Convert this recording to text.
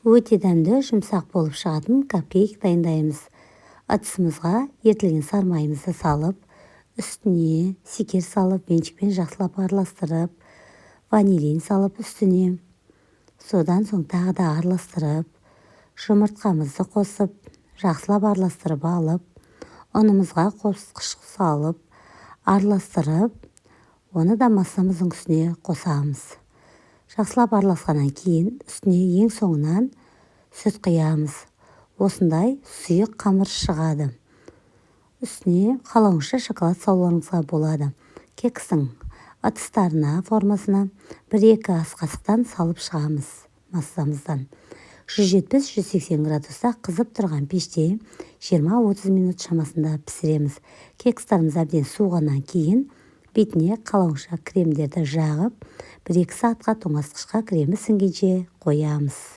Өте дәмді, жұмсақ болып шығатын капкейк дайындаймыз. Ыдысымызға ертілген сармайымызды салып, үстіне секер салып, венчикпен жақсылап араластырып, ванилин салып үстіне. Содан соң тағы да араластырып, жұмыртқамызды қосып, жақсылап араластырып алып, ұнымызға қосқыш салып, араластырып, оны да массамыздың үстіне қосамыз. Жақсылап араласқаннан кейін үстіне ең соңынан сүт құямыз. Осындай сұйық қамыр шығады. Үстіне қалауыңызша шоколад салуыңызға болады. Кекстің ыдыстарына, формасына 1-2 ас қасықтан салып шығамыз массамыздан. 170-180 градуста қызып тұрған пеште 20-30 минут шамасында пісіреміз. Кекстарымыз әбден суығаннан кейін бетіне қалауыңша кремдерді жағып, 1-2 сағатқа тоңазытқышқа кремі сіңгенше қоямыз.